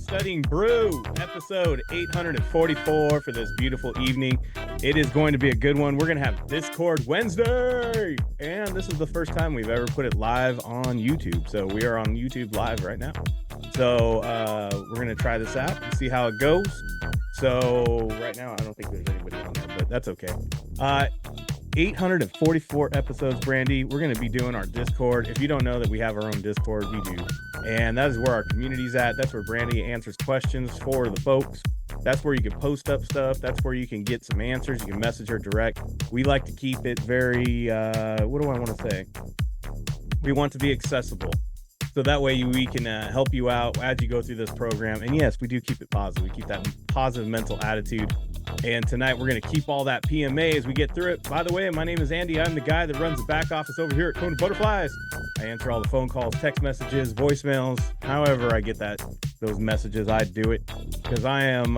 Studying Brew, episode 844 for this beautiful evening. It is going to be a good one. We're going to have Discord Wednesday, and this is the first time we've ever put it live on YouTube. So we are on YouTube live right now. So we're going to try this out and see how it goes. So right now, I don't think there's anybody on there, but that's okay. 844 episodes, Brandy. We're going to be doing our Discord. If you don't know that we have our own Discord, we do. And that is where our community's at. That's where Brandy answers questions for the folks. That's where you can post up stuff. That's where you can get some answers. You can message her direct. We like to keep it very, what do I want to say? We want to be accessible. So that way we can help you out as you go through this program. And yes, we do keep it positive. We keep that positive mental attitude. And tonight we're going to keep all that PMA as we get through it. By the way, my name is Andy. I'm the guy that runs the back office over here at KonaButterflyz. I answer all the phone calls, text messages, voicemails. However I get those messages, I do it because I am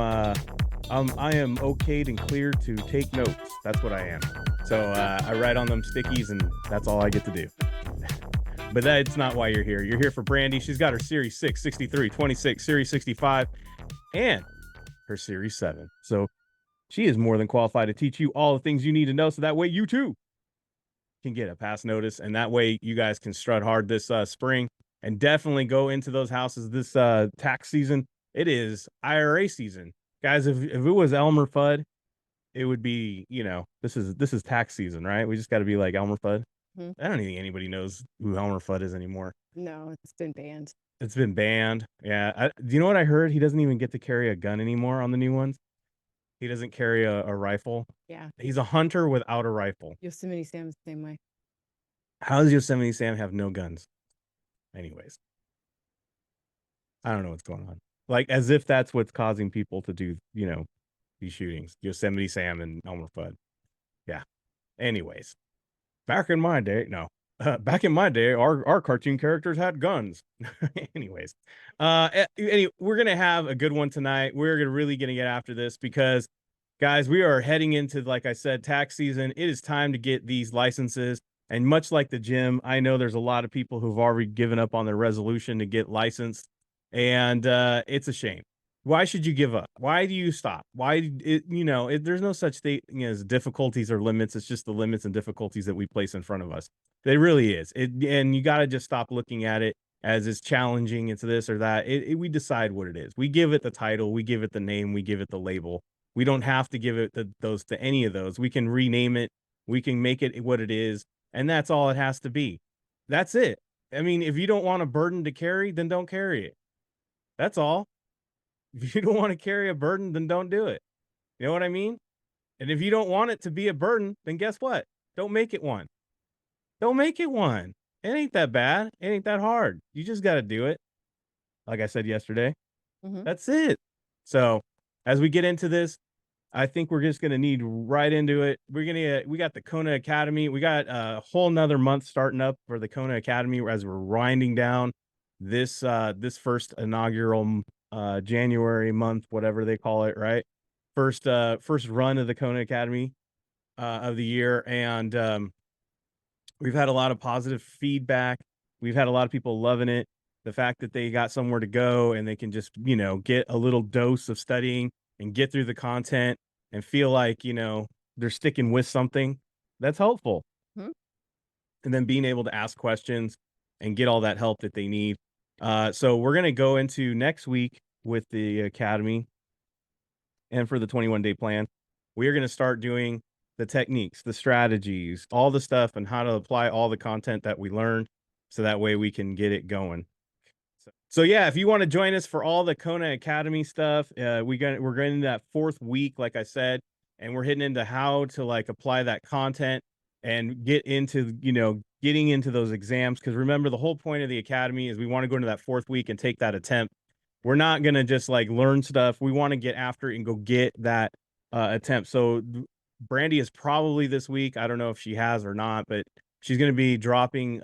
okayed and clear to take notes. That's what I am. So I write on them stickies, and that's all I get to do. But that's not why you're here. You're here for Brandy. She's got her Series 6, 63, 26, Series 65, and her Series 7. So she is more than qualified to teach you all the things you need to know, so that way you too can get a pass notice, and that way you guys can strut hard this spring and definitely go into those houses this tax season. It is IRA season. Guys, if it was Elmer Fudd, it would be, this is tax season, right? We just got to be like Elmer Fudd. I don't think anybody knows who Elmer Fudd is anymore. No, it's been banned. It's been banned. Yeah. Do you know what I heard? He doesn't even get to carry a gun anymore on the new ones. He doesn't carry a rifle. Yeah. He's a hunter without a rifle. Yosemite Sam's the same way. How does Yosemite Sam have no guns? Anyways, I don't know what's going on. Like, as if that's what's causing people to do, these shootings. Yosemite Sam and Elmer Fudd. Yeah. Anyways, back in my day, our cartoon characters had guns. Anyways, we're gonna have a good one tonight. We're really gonna get after this because, guys, we are heading into, like I said, tax season. It is time to get these licenses. And much like the gym, I know there's a lot of people who've already given up on their resolution to get licensed, and it's a shame. Why should you give up? Why do you stop? There's no such thing as difficulties or limits. It's just the limits and difficulties that we place in front of us. It really is. And you got to just stop looking at it as it's challenging. It's this or that. We decide what it is. We give it the title. We give it the name. We give it the label. We don't have to give it to any of those. We can rename it. We can make it what it is. And that's all it has to be. That's it. I mean, if you don't want a burden to carry, then don't carry it. That's all. If you don't want to carry a burden, then don't do it. You know what I mean? And if you don't want it to be a burden, then guess what? Don't make it one. Don't make it one. It ain't that bad. It ain't that hard. You just got to do it. Like I said yesterday. That's it. So as we get into this, I think we're just going to need right into it. We got the Kona Academy. We got a whole nother month starting up for the Kona Academy as we're winding down this first inaugural January month, whatever they call it, right? First run of the Kona Academy of the year. And we've had a lot of positive feedback. We've had a lot of people loving it. The fact that they got somewhere to go and they can just, get a little dose of studying and get through the content and feel like, they're sticking with something, that's helpful. And then being able to ask questions and get all that help that they need. So we're going to go into next week with the Academy. And for the 21-day plan, we are going to start doing the techniques, the strategies, all the stuff, and how to apply all the content that we learned. So that way we can get it going. So yeah, if you want to join us for all the Kona Academy stuff, we're going into that fourth week, like I said, and we're hitting into how to apply that content and get into, getting into those exams. Because remember, the whole point of the Academy is we want to go into that fourth week and take that attempt. We're not going to just learn stuff. We want to get after it and go get that attempt. So Brandy is probably this week. I don't know if she has or not, but she's going to be dropping,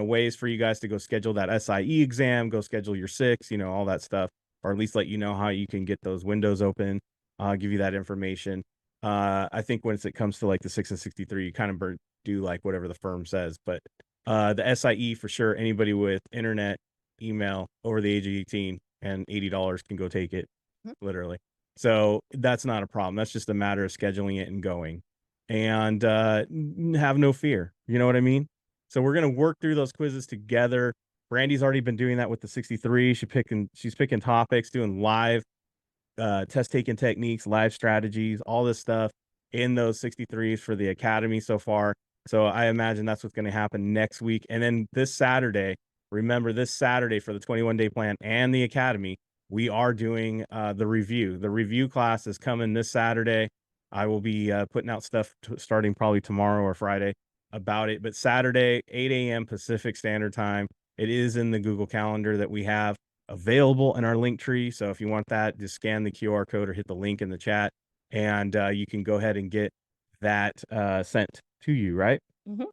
ways for you guys to go schedule that SIE exam, go schedule your 6, all that stuff, or at least let you know how you can get those windows open, give you that information. I think once it comes to the 6 and 63, you kind of do whatever the firm says, but the SIE for sure, anybody with internet, email over the age of 18 and $80 can go take it, Mhm. literally. So that's not a problem. That's just a matter of scheduling it and going. And have no fear. You know what I mean? So we're gonna work through those quizzes together. Brandy's already been doing that with the 63. She's picking topics, doing live test taking techniques, live strategies, all this stuff in those 63s for the academy so far. So I imagine that's what's going to happen next week. And then this Saturday, remember this Saturday for the 21-day plan and the academy, we are doing the review. The review class is coming this Saturday. I will be putting out stuff starting probably tomorrow or Friday about it. But Saturday, 8 a.m. Pacific Standard Time. It is in the Google Calendar that we have available in our link tree. So if you want that, just scan the QR code or hit the link in the chat, and you can go ahead and get that sent to you, right? Mhm.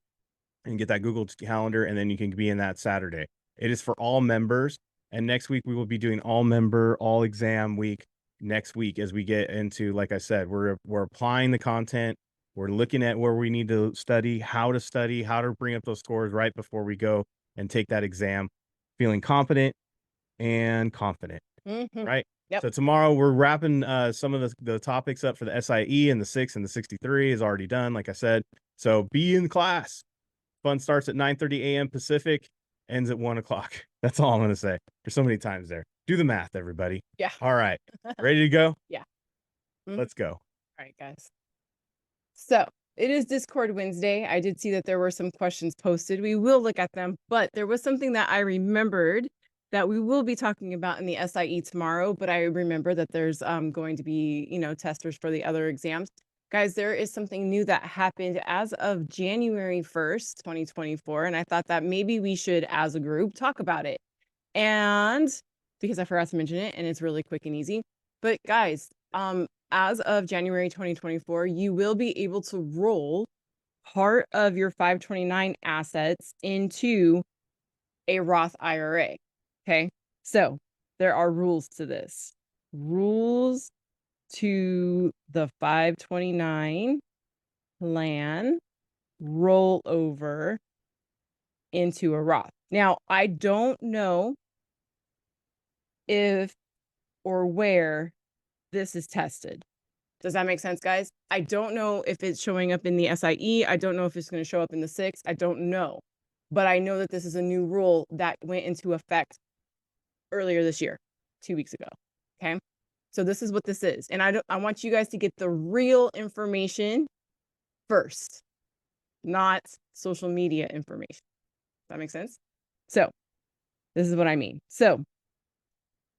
And get that Google Calendar, and then you can be in that Saturday. It is for all members, and next week we will be doing all member, all exam week next week as we get into, like I said, we're applying the content. We're looking at where we need to study, how to bring up those scores right before we go and take that exam, feeling competent and confident, Mhm. right? Yep. So tomorrow we're wrapping some of the topics up for the SIE, and the 6 and the 63 is already done, like I said. So be in class. Fun starts at 9:30 a.m. Pacific, ends at 1 o'clock. That's all I'm going to say. There's so many times there. Do the math, everybody. Yeah. All right. Ready to go? Yeah. Mhm. Let's go. All right, guys. So it is Discord Wednesday. I did see that there were some questions posted. We will look at them, but there was something that I remembered that we will be talking about in the SIE tomorrow. But I remember that there's going to be, testers for the other exams. Guys, there is something new that happened as of January 1st, 2024. And I thought that maybe we should, as a group, talk about it. And because I forgot to mention it, and it's really quick and easy. But guys, as of January 2024, you will be able to roll part of your 529 assets into a Roth IRA. Okay. So there are rules to this. Rules to the 529 plan rollover into a Roth. Now, I don't know if or where this is tested. Does that make sense, guys? I don't know if it's showing up in the SIE. I don't know if it's going to show up in the 6. I don't know. But I know that this is a new rule that went into effect earlier this year, 2 weeks ago. Okay? So this is what this is. And I want you guys to get the real information first, not social media information. Does that make sense? So, this is what I mean. So,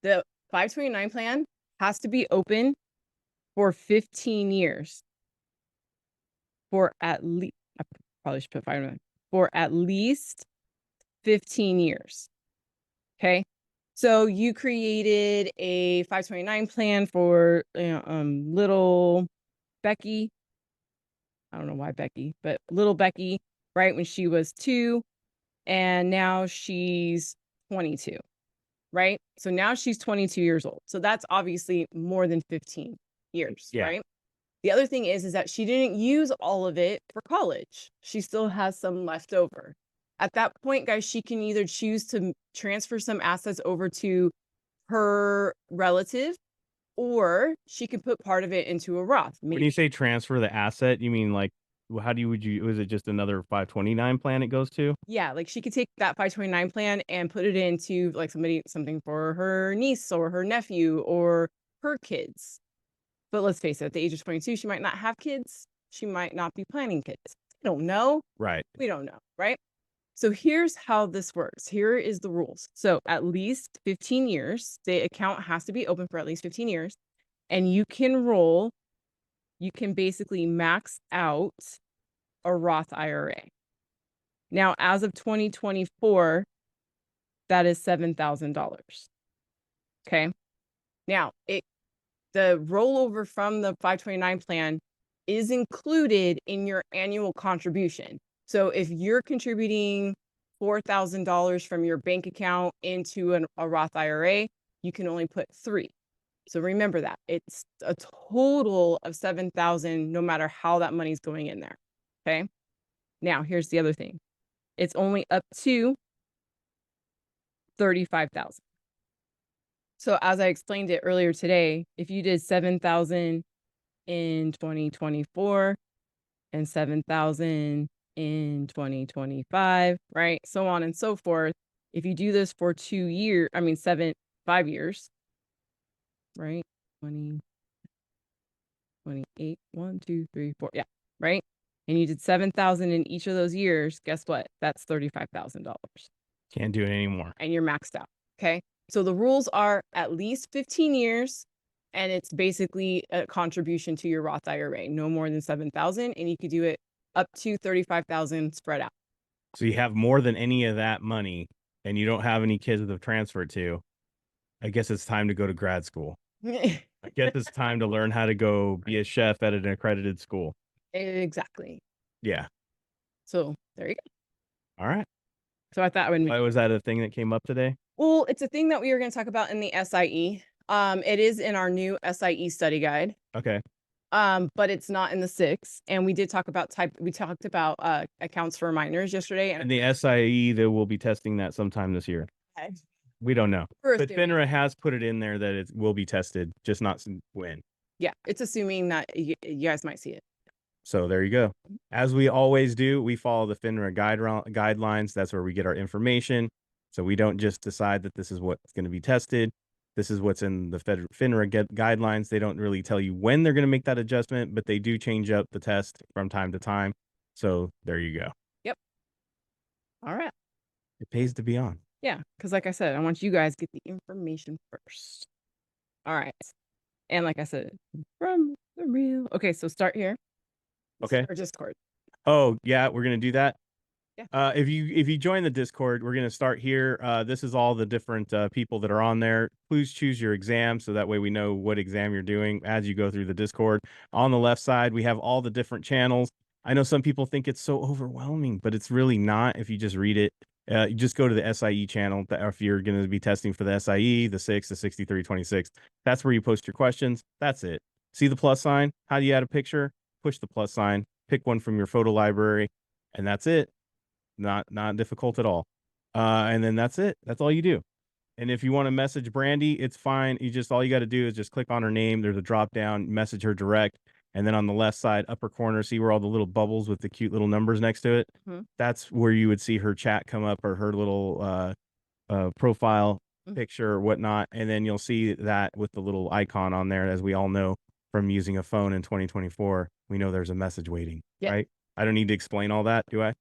the 529 plan has to be open for 15 years. For at least, I probably should put 5 for at least 15 years. Okay. So you created a 529 plan for little Becky. I don't know why Becky, but little Becky, right? When she was 2, and now she's 22, right? So now she's 22 years old. So that's obviously more than 15 years, Yeah. right? The other thing is that she didn't use all of it for college. She still has some left over. At that point, guys, she can either choose to transfer some assets over to her relative, or she can put part of it into a Roth. When you say transfer the asset, you mean like, how do you, is it just another 529 plan it goes to? Yeah, like she could take that 529 plan and put it into like something for her niece or her nephew or her kids. But let's face it, at the age of 22, she might not have kids. She might not be planning kids. I don't know. Right. We don't know, right? So here's how this works. Here is the rules. So at least 15 years, the account has to be open for at least 15 years. And you can basically max out a Roth IRA. Now, as of 2024, that is $7,000. Okay. Now, the rollover from the 529 plan is included in your annual contribution. So if you're contributing $4,000 from your bank account into a Roth IRA, you can only put 3. So remember that. It's a total of 7,000 no matter how that money's going in there. Okay? Now, here's the other thing. It's only up to 35,000. So as I explained it earlier today, if you did 7,000 in 2024 and 7,000 in 2025, right? So on and so forth. If you do this for 2 years, I mean, 5 years, right? 20, 28, 1, 2, 3, 4. Yeah. Right. And you did 7,000 in each of those years. Guess what? That's $35,000 Can't do it anymore. and you're maxed out. Okay. So the rules are at least 15 years and it's basically a contribution to your Roth IRA, no more than 7,000. And you could do it up to 35,000 spread out. So you have more than any of that money and you don't have any kids to transfer to. I guess it's time to go to grad school. I guess it's time to learn how to go be a chef at an accredited school. Exactly. Yeah. So there you go. All right. So I thought I would Why was that a thing that came up today? well, it's a thing that we are going to talk about in the SIE. It is in our new SIE study guide. Okay. But it's not in the 6. And we did talk about accounts for minors yesterday. And the SIE, they will be testing that sometime this year. Okay. We don't know. We're But assuming. FINRA has put it in there that it will be tested, just not when. Yeah, it's assuming that you guys might see it. So there you go. As we always do, we follow the FINRA guidelines. That's where we get our information. So we don't just decide that this is what's going to be tested. This is what's in the FINRA guidelines. They don't really tell you when they're going to make that adjustment, but they do change up the test from time to time. So there you go. Yep. All right. It pays to be on. Yeah, because like I said, I want you guys to get the information first. All right. And like I said, from the real. Okay, so start here. Okay. Or Discord. Oh, yeah, we're going to do that. Yeah. If you join the Discord, we're going to start here. This is all the different people that are on there. Please choose your exam so that way we know what exam you're doing as you go through the Discord. On the left side, we have all the different channels. I know some people think it's so overwhelming, but it's really not if you just read it. You just go to the SIE channel if you're going to be testing for the SIE, the 6, the 6326. That's where you post your questions. That's it. See the plus sign? How do you add a picture? Push the plus sign, pick one from your photo library, and that's it. Not difficult at all. And then that's it. That's all you do. And if you want to message Brandy, it's fine. All you got to do is just click on her name. There's a drop down, message her direct. And then on the left side, upper corner, see where all the little bubbles with the cute little numbers next to it? Mm-hmm. That's where you would see her chat come up or her little profile picture or whatnot. And then you'll see that with the little icon on there. As we all know from using a phone in 2024, we know there's a message waiting, right? I don't need to explain all that, do I?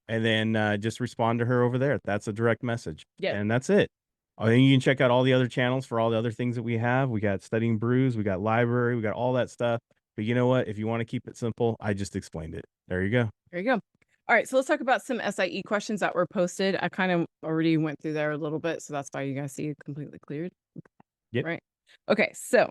And then just respond to her over there. That's a direct message. Yeah. And that's it. And you can check out all the other channels for all the other things that we have. We got Studying Brews, we got library, we got all that stuff. But you know what? If you want to keep it simple, I just explained it. There you go. There you go. All right. So let's talk about some SIE questions that were posted. I kind of already went through there a little bit. So that's why you guys see it completely cleared. Yep. Right. Okay. So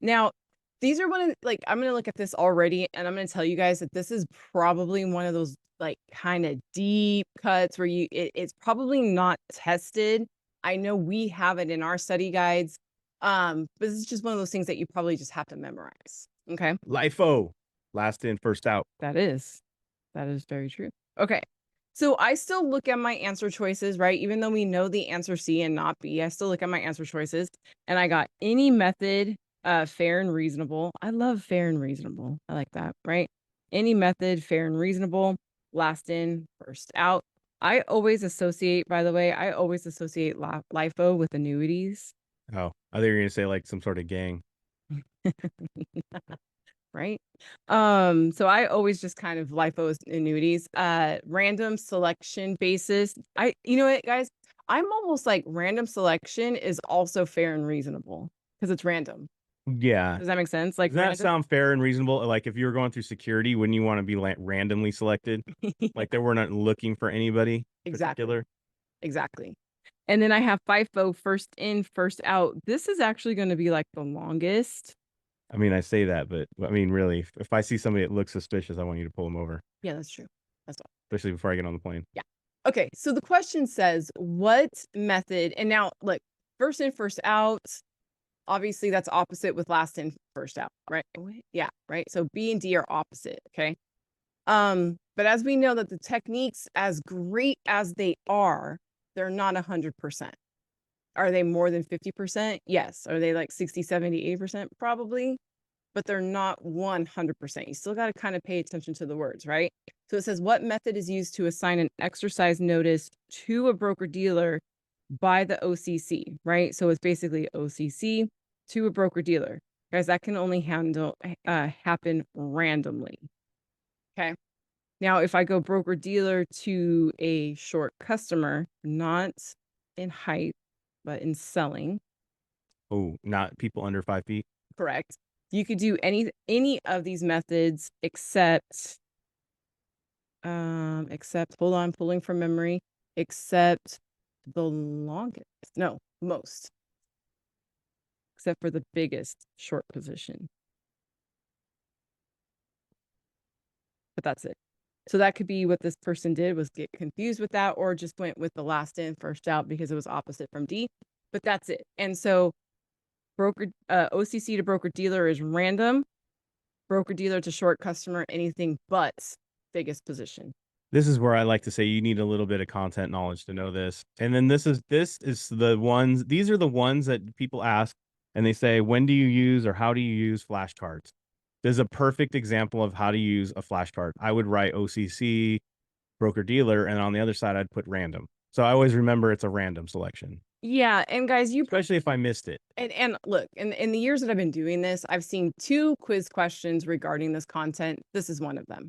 now these are I'm going to look at this already and I'm going to tell you guys that this is probably one of those like kind of deep cuts where it's probably not tested. I know we have it in our study guides. But this is just one of those things that you probably just have to memorize. Okay. LIFO, last in, first out. That is very true. Okay. So I still look at my answer choices, right? Even though we know the answer C and not B, I still look at my answer choices and I got any method, fair and reasonable. I love fair and reasonable. I like that, right? Any method, fair and reasonable, last in, first out. I always associate, by the way, LIFO with annuities. Oh, I think you're going to say like some sort of gang. Right. So I always just kind of LIFO annuities, random selection basis. You know what, guys, I'm almost like random selection is also fair and reasonable because it's random. Yeah. Does that make sense? Like, does that sound fair and reasonable? Like if you were going through security, wouldn't you want to be like randomly selected? Like they were not looking for anybody particular? Exactly. And then I have FIFO, first in, first out. This is actually going to be like the longest. I mean, I say that, but I mean, really, if I see somebody that looks suspicious, I want you to pull them over. Yeah, that's true. That's all. Especially before I get on the plane. Yeah. Okay. So the question says, what method? And now, look, first in, first out. Obviously, that's opposite with last in, first out, right? Yeah, right. So B and D are opposite. Okay. But as we know that the techniques, as great as they are, they're not 100%. Are they more than 50%? Yes. Are they like 60, 70, 80%? Probably, but they're not 100%. You still got to kind of pay attention to the words, right? So it says, what method is used to assign an exercise notice to a broker dealer by the OCC, right? So it's basically OCC to a broker dealer. Guys, that can only happen randomly. Okay. Now, if I go broker dealer to a short customer, not in height, but in selling, Oh, not people under 5 feet. correct. You could do any of these methods except hold on, pulling from memory, except the longest. No, most. Except for the biggest short position. But that's it. So that could be what this person did, was get confused with that, or just went with the last in, first out because it was opposite from D. But that's it. And so OCC to broker dealer is random. Broker dealer to short customer, anything but biggest position. This is where I like to say you need a little bit of content knowledge to know this. And then these are the ones that people ask and they say, when do you use or how do you use flashcards? This is a perfect example of how to use a flashcard. I would write OCC, broker dealer, and on the other side, I'd put random. So I always remember it's a random selection. Yeah, and guys, especially if I missed it. And look, in the years that I've been doing this, I've seen 2 quiz questions regarding this content. This is one of them.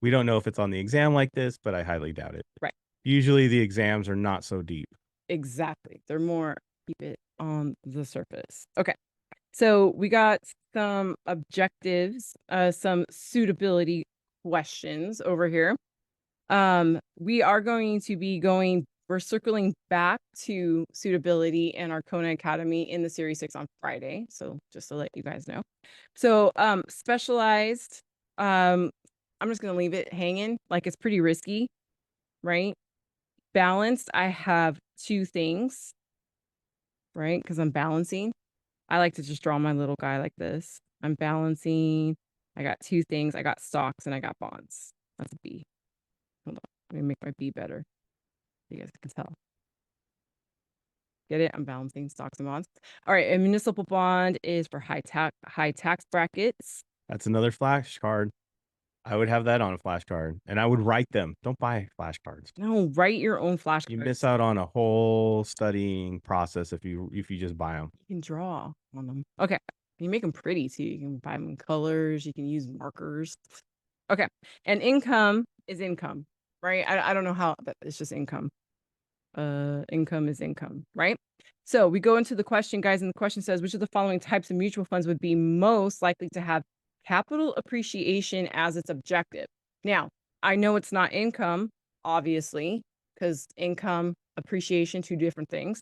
We don't know if it's on the exam like this, but I highly doubt it. Right. Usually the exams are not so deep. Exactly. They're more keep it on the surface. Okay. So we got some objectives, some suitability questions over here. We are going to be we're circling back to suitability in our Kona Academy in the Series 6 on Friday. So just to let you guys know. So specialized, I'm just going to leave it hanging like it's pretty risky, right? Balanced, I have 2 things, right? Because I'm balancing. I like to just draw my little guy like this. I'm balancing. I got 2 things. I got stocks and I got bonds. That's a B. Hold on. Let me make my B better. You guys can tell. Get it? I'm balancing stocks and bonds. All right. A municipal bond is for high tax brackets. That's another flashcard. I would have that on a flashcard and I would write them. Don't buy flashcards. No, write your own flashcards. You miss out on a whole studying process if you just buy them. You can draw on them. Okay. You make them pretty too. You can buy them in colors. You can use markers. Okay. And income is income, right? I don't know how, but it's just income. Income is income, right? So we go into the question, guys, and the question says, which of the following types of mutual funds would be most likely to have capital appreciation as its objective? Now, I know it's not income, obviously, because income, appreciation, 2 different things.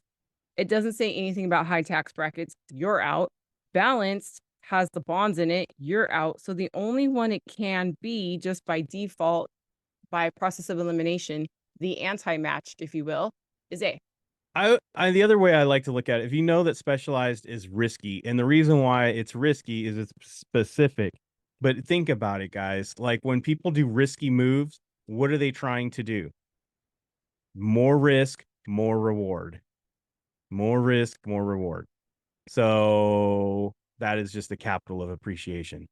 It doesn't say anything about high tax brackets. You're out. Balanced has the bonds in it. You're out. So the only one it can be, just by default, by process of elimination, the anti-match, if you will, is A. The other way I like to look at it, if you know that specialized is risky, and the reason why it's risky is it's specific. But think about it, guys. Like when people do risky moves, what are they trying to do? More risk, more reward. More risk, more reward. So that is just the capital of appreciation.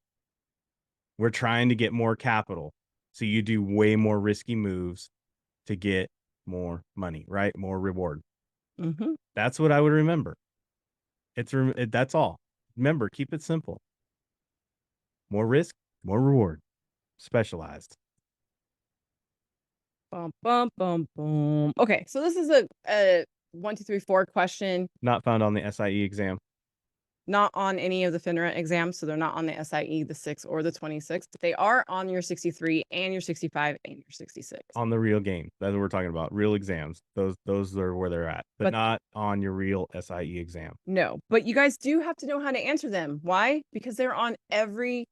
We're trying to get more capital. So you do way more risky moves to get more money, right? More reward. Mm-hmm. That's what I would remember. That's all. Remember, keep it simple. More risk, more reward. Specialized. Bum, bum, bum, bum. Okay, so this is a 1, 2, 3, 4 question. Not found on the SIE exam. Not on any of the FINRA exams, so they're not on the SIE, the 6 or the 26, but they are on your 63 and your 65 and your 66. On the real game. That's what we're talking about. Real exams. Those are where they're at, but not on your real SIE exam. No, but you guys do have to know how to answer them. Why? Because they're on every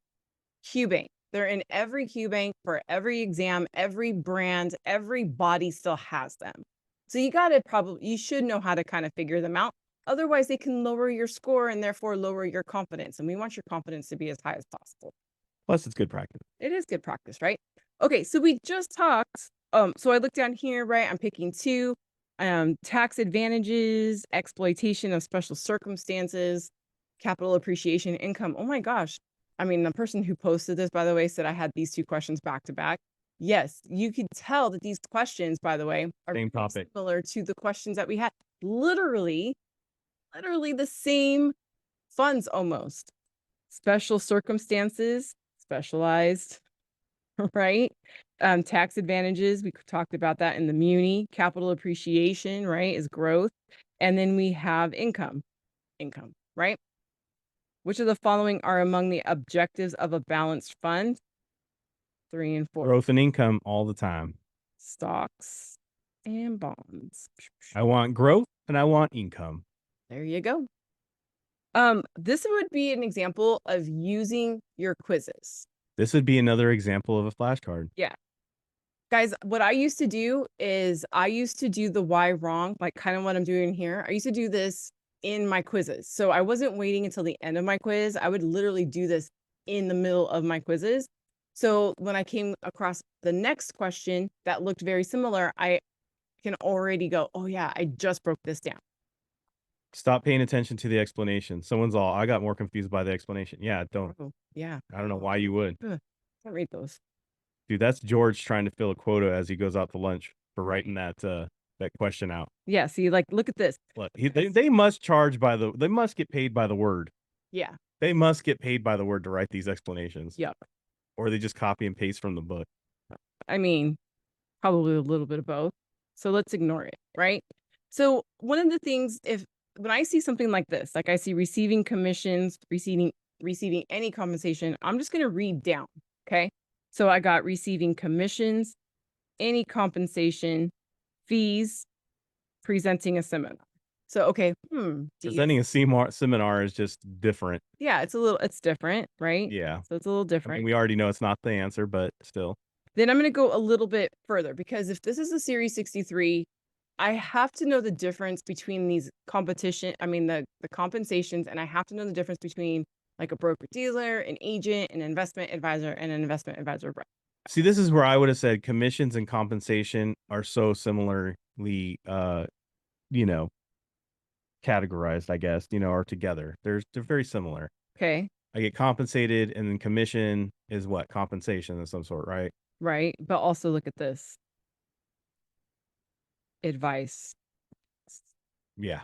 QBank. They're in every QBank for every exam, every brand, every body still has them. So you should know how to kind of figure them out. Otherwise, they can lower your score and therefore lower your confidence. And we want your confidence to be as high as possible. Plus, it's good practice. It is good practice, right? Okay, so we just talked. So I look down here, right? I'm picking 2. Tax advantages, exploitation of special circumstances, capital appreciation, income. Oh my gosh. I mean, the person who posted this, by the way, said I had these two questions back to back. Yes, you could tell that these questions, by the way, are Same pretty topic. similar to the questions that we had. Literally, literally the same funds almost. Special circumstances, specialized, right? Tax advantages, we talked about that in the muni. Capital appreciation, right, is growth. And then we have income, right? Which of the following are among the objectives of a balanced fund? 3 and 4. Growth and income all the time. Stocks and bonds. I want growth and I want income. There you go. This would be an example of using your quizzes. This would be another example of a flashcard. Yeah. Guys, what I used to do is I used to do the why wrong, like kind of what I'm doing here. I used to do this in my quizzes. So I wasn't waiting until the end of my quiz. I would literally do this in the middle of my quizzes. So when I came across the next question that looked very similar, I can already go, oh yeah, I just broke this down. Stop paying attention to the explanation. Someone's all, I got more confused by the explanation. Yeah, don't. Oh, yeah. I don't know why you would. Can't read those. Dude, that's George trying to fill a quota as he goes out to lunch for writing that question out. Yeah, see, like, look at this. Look, they must charge they must get paid by the word. Yeah. They must get paid by the word to write these explanations. Yep. Or they just copy and paste from the book. I mean, probably a little bit of both. So let's ignore it, right? So one of the things, when I see something like this, like I see receiving commissions, receiving any compensation, I'm just going to read down. Okay. So I got receiving commissions, any compensation, fees, presenting a seminar. So, okay. Presenting a seminar is just different. Yeah, it's different, right? Yeah. So it's a little different. I mean, we already know it's not the answer, but still. Then I'm going to go a little bit further because if this is a Series 63, I have to know the difference between these the compensations, and I have to know the difference between like a broker dealer, an agent, an investment advisor, and an investment advisor rep. See, this is where I would have said commissions and compensation are so similarly, categorized, I guess, are together. They're very similar. Okay. I get compensated, and then commission is what? Compensation of some sort, right? Right. But also look at this. Advice. Yeah.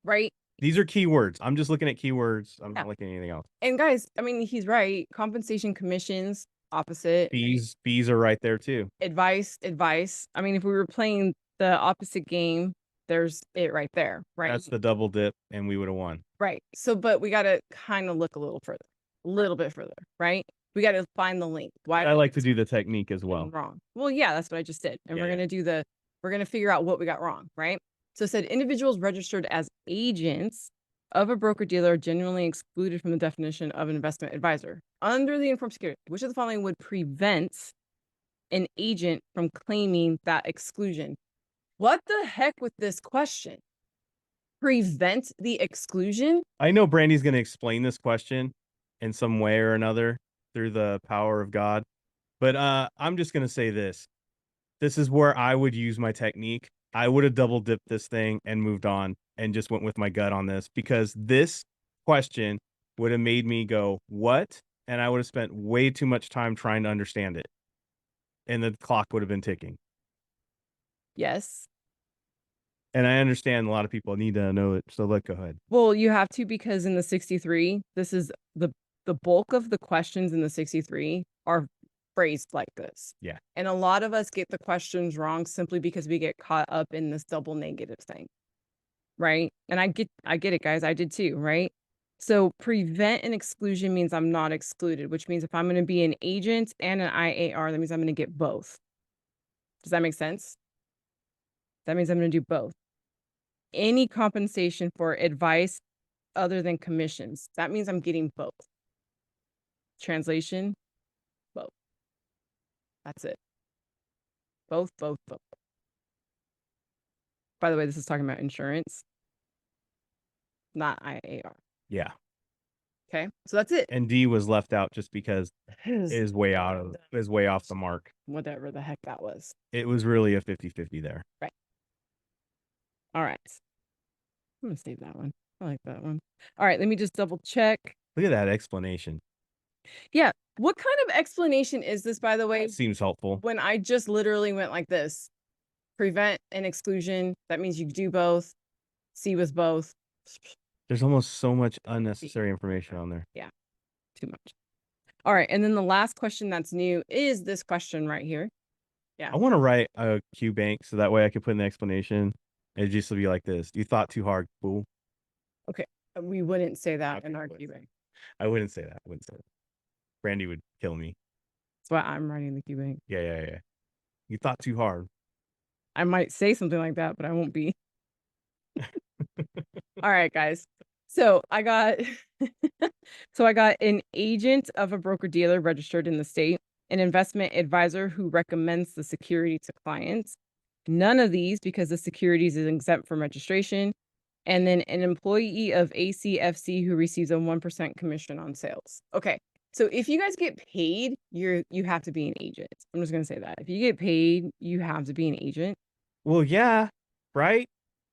Right. These are keywords. I'm just looking at keywords. I'm not looking at anything else. And guys, I mean, he's right. Compensation, commissions, opposite. Fees are right there too. Advice. I mean, if we were playing the opposite game, there's it right there, right? That's the double dip, and we would have won. Right. So, but we got to kind of look a little bit further, right? We got to find the link. Why? I like to do the technique as well. Wrong. Well, yeah, that's what I just did. And we're going to we're going to figure out what we got wrong, right? So it said individuals registered as agents of a broker dealer are genuinely excluded from the definition of an investment advisor under the informed security. Which of the following would prevent an agent from claiming that exclusion? What the heck with this question? Prevent the exclusion? I know Brandy's going to explain this question in some way or another through the power of God, but I'm just going to say this. This is where I would use my technique. I would have double dipped this thing and moved on and just went with my gut on this, because this question would have made me go, what? And I would have spent way too much time trying to understand it. And the clock would have been ticking. Yes. And I understand a lot of people need to know it. So go ahead. Well, you have to, because in the 63, this is the bulk of the questions in the 63 are phrased like this. Yeah. And a lot of us get the questions wrong simply because we get caught up in this double negative thing. Right. And I get it, guys. I did too. Right. So prevent an exclusion means I'm not excluded, which means if I'm going to be an agent and an IAR, that means I'm going to get both. Does that make sense? That means I'm going to do both. Any compensation for advice other than commissions. That means I'm getting both. Translation, both. That's it. Both. By the way, this is talking about insurance, not IAR. Yeah. Okay, so that's it. And D was left out just because it is way off the mark. Whatever the heck that was. It was really a 50-50 there. Right. All right. I'm gonna save that one. I like that one. All right, let me just double check. Look at that explanation. Yeah. What kind of explanation is this, by the way? Seems helpful. When I just literally went like this, prevent and exclusion, that means you do both. C was both. There's almost so much unnecessary information on there. Yeah, too much. All right, and then the last question that's new is this question right here. Yeah. I want to write a Q bank so that way I can put in the explanation. It just will be like this. You thought too hard, fool. Okay. We wouldn't say that Okay, in our I wouldn't Q-Bank. I wouldn't say that. I wouldn't say that. Brandy would kill me. That's why I'm writing the Q-Bank. Yeah. You thought too hard. I might say something like that, but I won't be. All right, guys. So I got an agent of a broker-dealer registered in the state, an investment advisor who recommends the security to clients. None of these because the securities is exempt from registration. And then an employee of ACFC who receives a 1% commission on sales. Okay. So if you guys get paid, you have to be an agent. I'm just gonna say that. If you get paid, you have to be an agent. Well, yeah, right?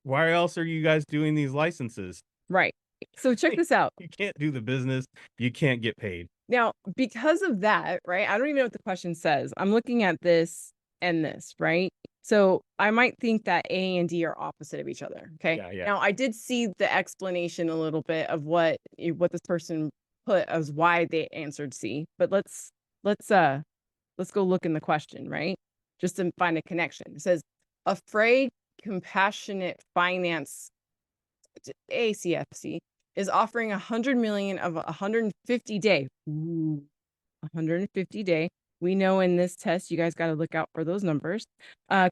Why else are you guys doing these licenses? Right. So check this out. You can't do the business. You can't get paid. Now, because of that, right? I don't even know what the question says. I'm looking at this and this, right? So I might think that A and D are opposite of each other. Okay. Yeah. Now I did see the explanation a little bit of what this person put as why they answered C, but let's go look in the question, right? Just to find a connection. It says afraid compassionate finance ACFC is offering 100 million of 150 day. Ooh, 150 day. We know in this test, you guys got to look out for those numbers.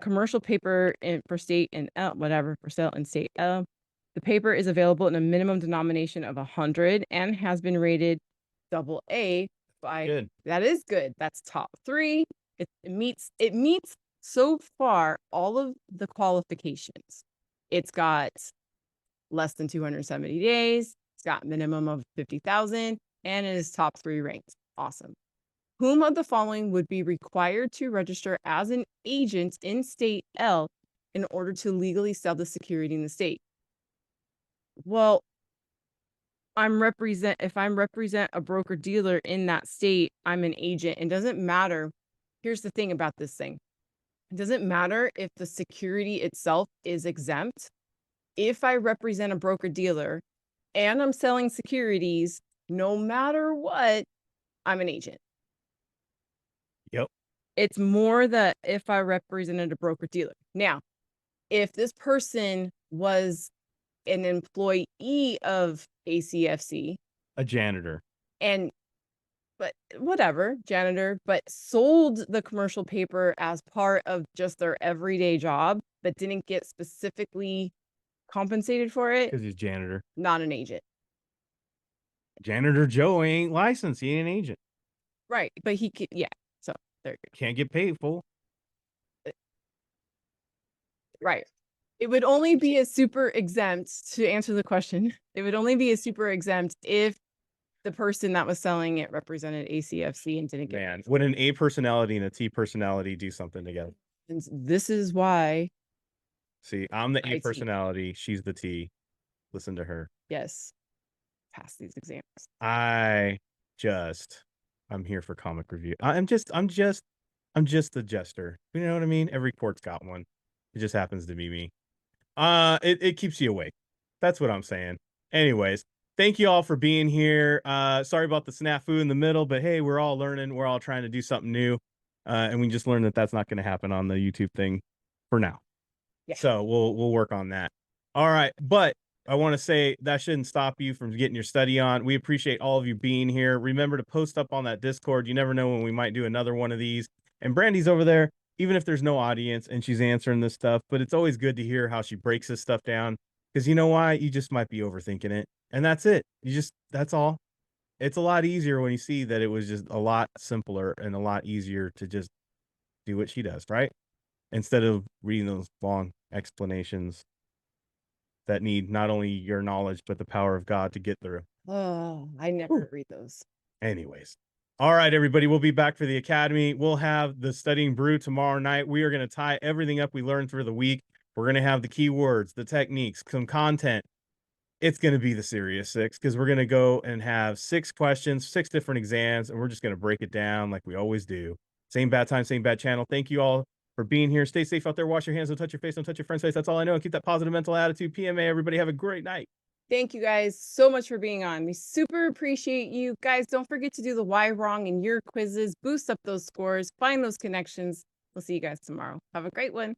Commercial paper for state and whatever for sale in state. The paper is available in a minimum denomination of 100 and has been rated AA by. Good. That is good. That's top 3. It meets so far all of the qualifications. It's got less than 270 days. It's got minimum of 50,000 and it is top 3 ranked. Awesome. Whom of the following would be required to register as an agent in state L in order to legally sell the security in the state? Well, if I'm represent a broker dealer in that state, I'm an agent. It doesn't matter. Here's the thing about this thing. It doesn't matter if the security itself is exempt. If I represent a broker dealer and I'm selling securities, no matter what, I'm an agent. Yep. It's more that if I represented a broker dealer. Now, if this person was an employee of ACFC, A janitor. but whatever, janitor, but sold the commercial paper as part of just their everyday job, but didn't get specifically compensated for it, Because he's janitor. not an agent. Janitor Joe ain't licensed. He ain't an agent. Right. But he could, yeah. So there you go. Can't get paid, fool. Right. It would only be a super exempt to answer the question. It would only be a super exempt if the person that was selling it represented ACFC and didn't get. Man, would an A personality and a T personality do something together? And this is why. See, I'm the A IT. personality. She's the T. Listen to her. Yes. Pass these exams. I'm here for comic review. I'm just the jester. You know what I mean? Every court's got one. It just happens to be me. It keeps you awake. That's what I'm saying. Anyways, thank you all for being here. Sorry about the snafu in the middle, but hey, we're all learning. We're all trying to do something new. And we just learned that that's not going to happen on the YouTube thing for now. Yeah. So we'll work on that. All right. But I want to say that shouldn't stop you from getting your study on. We appreciate all of you being here. Remember to post up on that Discord. You never know when we might do another one of these. And Brandy's over there, even if there's no audience and she's answering this stuff, but it's always good to hear how she breaks this stuff down. Because you know why? You just might be overthinking it. And that's it. That's all. It's a lot easier when you see that it was just a lot simpler and a lot easier to just do what she does, right? Instead of reading those long explanations that need not only your knowledge, but the power of God to get through. Oh, I never read those. Anyways. All right, everybody, we'll be back for the Academy. We'll have the Studying Brew tomorrow night. We are going to tie everything up we learned through the week. We're gonna have the keywords, the techniques, some content. It's gonna be the serious six because we're gonna go and have 6 questions, 6 different exams, and we're just gonna break it down like we always do. Same bad time, same bad channel. Thank you all for being here. Stay safe out there. Wash your hands. Don't touch your face. Don't touch your friend's face. That's all I know. And keep that positive mental attitude. PMA. Everybody have a great night. Thank you guys so much for being on. We super appreciate you. Guys, don't forget to do the why wrong in your quizzes. Boost up those scores. Find those connections. We'll see you guys tomorrow. Have a great one.